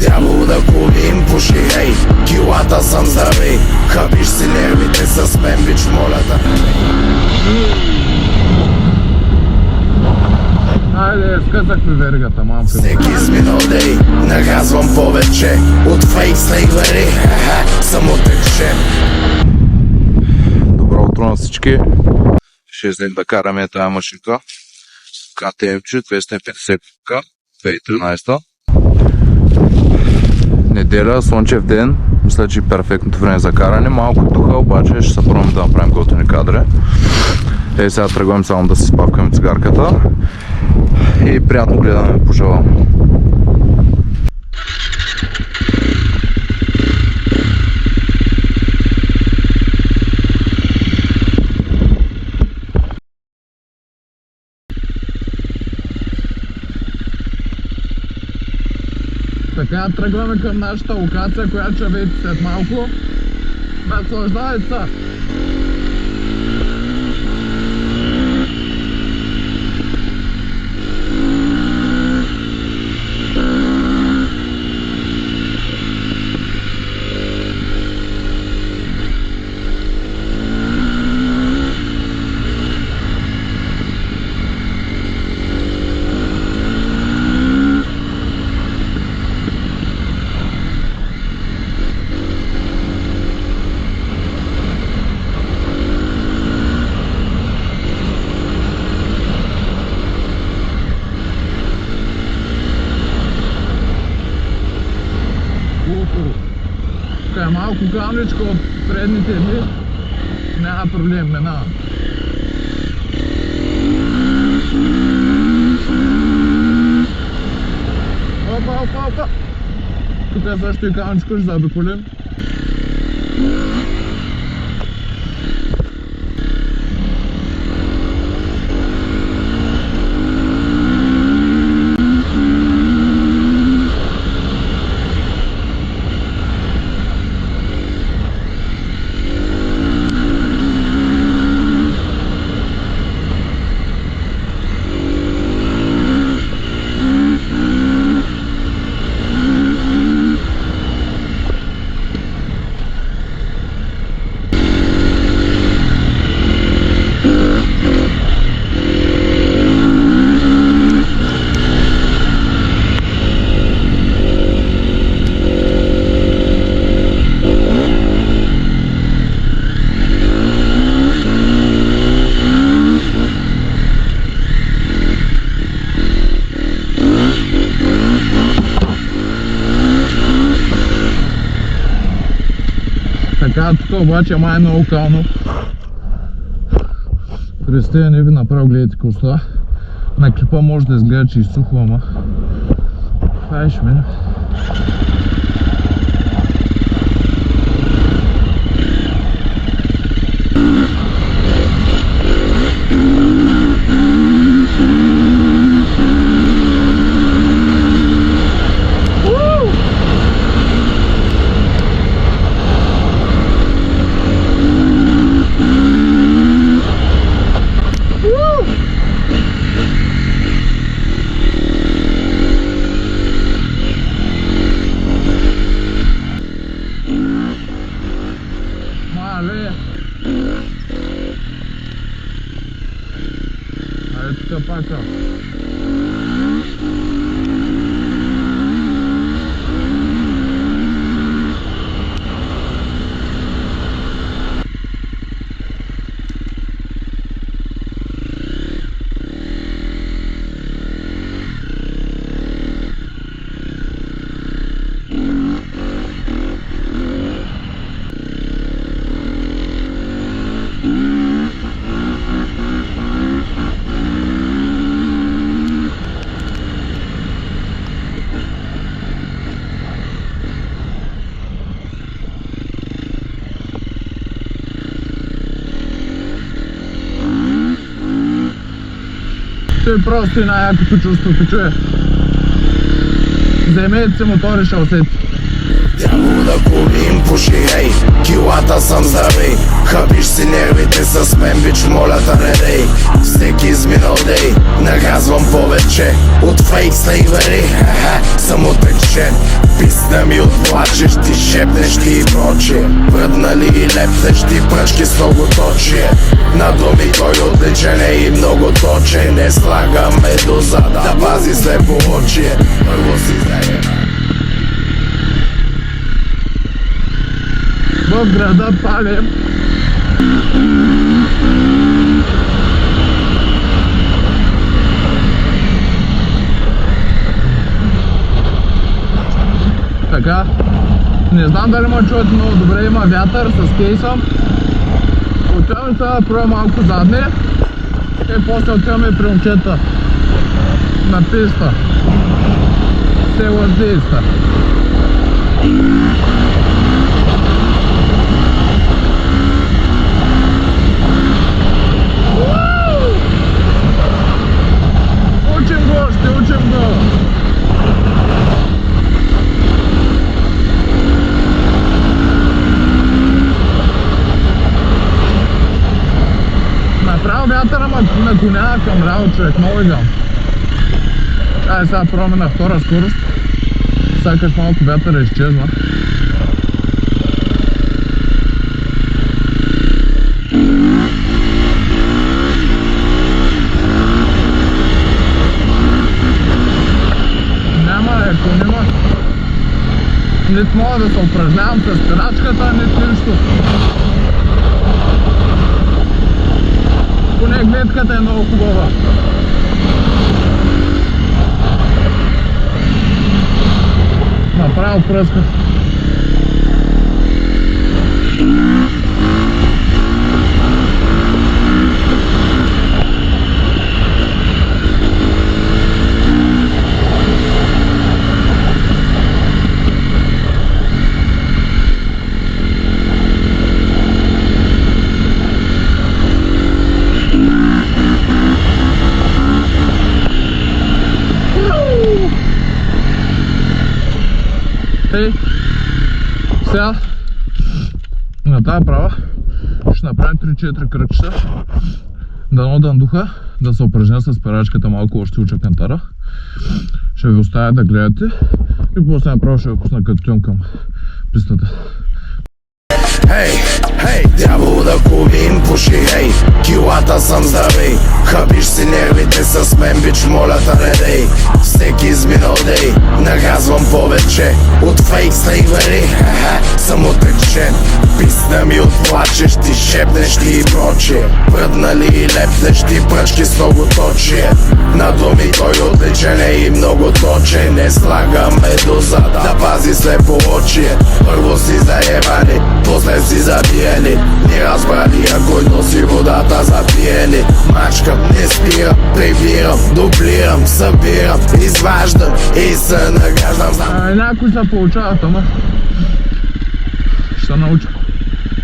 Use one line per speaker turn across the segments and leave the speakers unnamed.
Дявол да кулим, пуши, хей, килата съм здрави. Хабиш си нервите с мен, бич, моля да.
Айде, скъсахме вергата малко.
Всеки изминал дей, нагазвам повече от фейк слейвери, само тече.
Добро утро на всички. Ще излег да караме тази машинка. КТМ-че 250 к 2013. Неделя, слънчев ден. Мисля, че е перфектното време за каране. Малко духа, обаче ще се пробваме да направим готини кадри. Сега тръгвам само да си спавкаме цигарката. И приятно гледане пожелавам. Така тръгваме към нашата локация, която ще видите след малко. Наслаждайте се! Тук е малко камничко от предните дни, няма проблем, минава. Опа! Тук е също и камничко, ще заобиколим. Така, тук обаче май е много кално. Представя не ви направо гледайте коста. На клипа може да изгледа, че изсухва, ама това е шмене. Айде пака. Той просто и най-якото чувство, пичуе. Вземете си мотори, ще усети.
Дявол да кулим, пуши, хей, килата съм здрави. Хабиш си нервите с мен, бич, моля да не дей. Всеки изминал дей, нагазвам повече от фейк слейвери, съм отречен. Писна ми отплачеш, ти шепнеш ти и прочие. Пръднали и лепнеш ти пръчки с многоточие. На думи той отличен е и много точен. Не слагаме дозада, да пази слепоочие. Първо си заеба.
В града палим. Така, не знам дали ме чуете много добре, има вятър с кейса. Отиваме сега да пробвам малко задни и после отиваме при момчета на писта. Село Зиста. Учим го, ще учим го. Направо вятъра ме наклонява към ляво, човек, много идеално. Айде сега пробваме на втора скорост. Сякаш малко вятъра изчезва. Няма еко, няма. Нито мога да се упражнявам с спирачката, нито нищо. Поне гледката е много хубава. Направо пръска. Ей, сега на тази права ще направим 3-4 кръгчета, да надам духа, да се упражня с перачката, малко още уча кантара. Ще ви оставя да гледате и после направо ще ви пусна като тюн към пистата.
Хей, хей, дявол да ковим пуши, хей, килата съм здравей. Хабиш си нервите с мен, бич, моля да не дей. Всеки изминал дей, нагазвам повече от фейк стейвери, съм отречен. Писна ми отплачеш, ти шепнеш ти и прочие. Пръднали и лепнеш ти пръчки с многоточие. На думи той отличен е и много точен. Не слагаме дозада, да пази слепоочие. Първо си заебани, после си забиени. Ни разбрали, ако носи водата за пиени. Мачкам, не спирам, прибирам, дублирам, събирам, изваждам и се нагаждам.
Някои се получават, ама ще науча.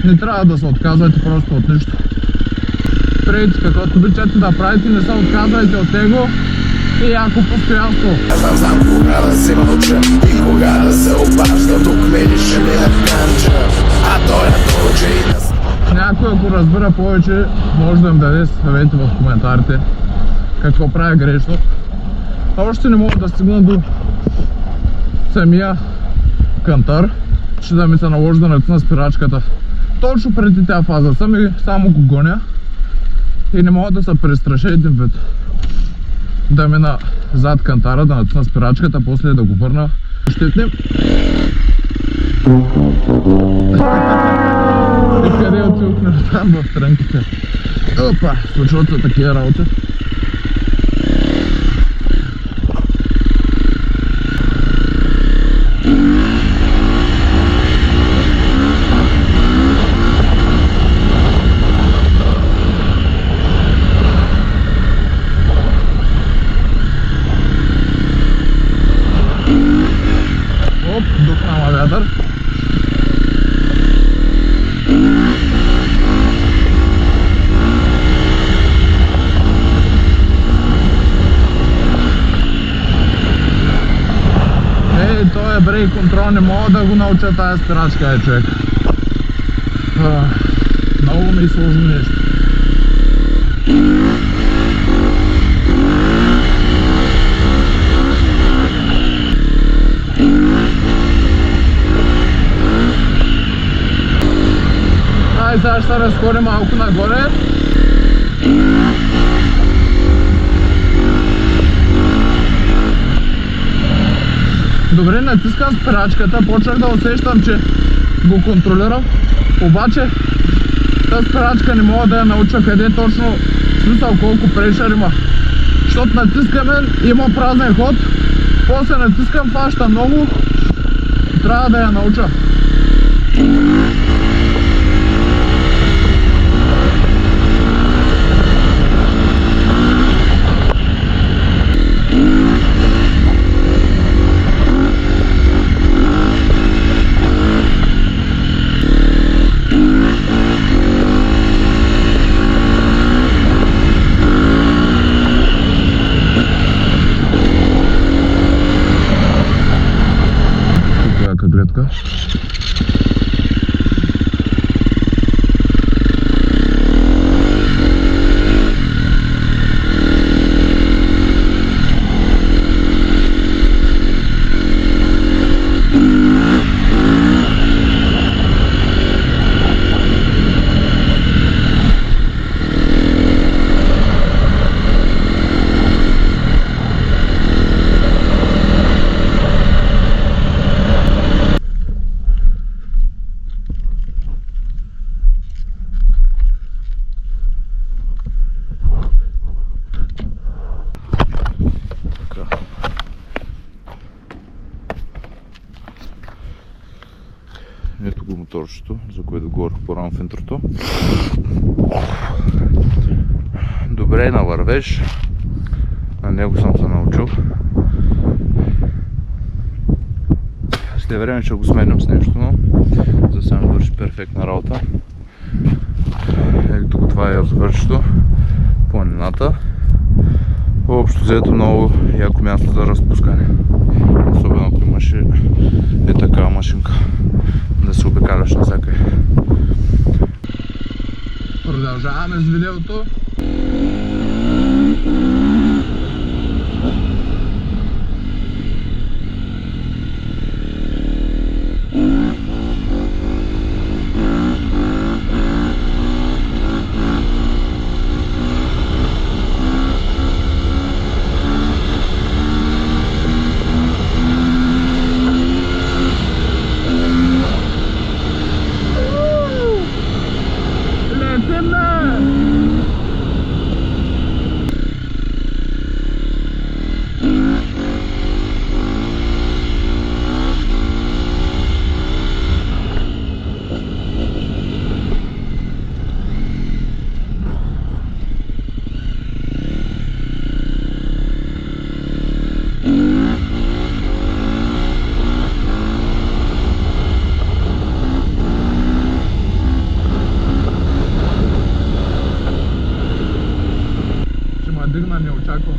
Не трябва да се отказвате просто от нищо. Правите каквото обичате да правите, не се отказвайте от него и яко постоянство.
Аз знам кога да си мълча и кога да се обажда. Тук мили ще ми наканча, а той науча и да...
Някой, ако разбира повече, може да им даде съвети в коментарите какво правя грешно. Още не мога да стигна до самия кантар. Ще да ми се наложи да натисна спирачката точно преди тази фаза. Сами само го гоня и не мога да се престраши един вид. Да мина зад кантара, да натисна спирачката, после да го върна. Щетнем. И къде отидохме там в трънките? Опа, случват се такива работи. Оп, духнала вятър. Той е брейк контрол, не мога да го науча тази спирачка, човек. Много ми е сложно нещо. Сега ще се разходим малко нагоре. Добре, натискам спирачката, почнах да усещам, че го контролирам, обаче тази спирачка не мога да я науча къде точно, смисъл колко прешър има. Защото натискаме, има празен ход, после натискам, фаща много, трябва да я науча. Гледка.
Ето го моторчето, за което говорих по-рано в интрото. Добре на вървеж. На него съм се научил. След време ще го сменям с нещо, но за сега ми върши перфектна работа. Ето го, това е завършето. Планината. Общо взето много яко място за разпускане. Особено ако имаш такава машинка. Да се обикаляш навсякъде.
Продължаваме с видеото. Дигна неочаквано.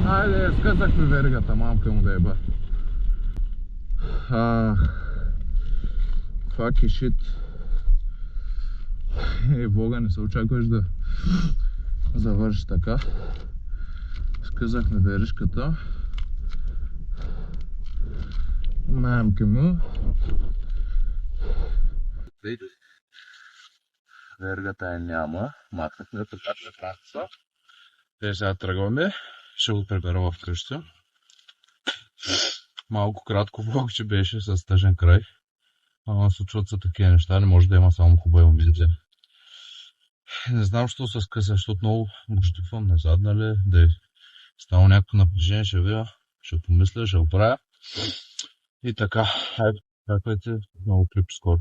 Айде, скъсахме вергата, мамка му да еба. Fuck shit. Бога, не се очакваш да завърши така. Скъсахме веришката. Мамка му.
Вергата я няма. Махнахме така прекратца. Сега тръгваме. Ще го прибера в къща. Малко кратко влог, че беше с тъжен край. Ама случват се такива неща, не може да има само хубави моменти. Не знам, що се скъса, защото много бущифам назад, нали, да е станало някакво напрежение, ще видя, ще помисля, ще оправя. И така, хайде, чакайте много клип скоро.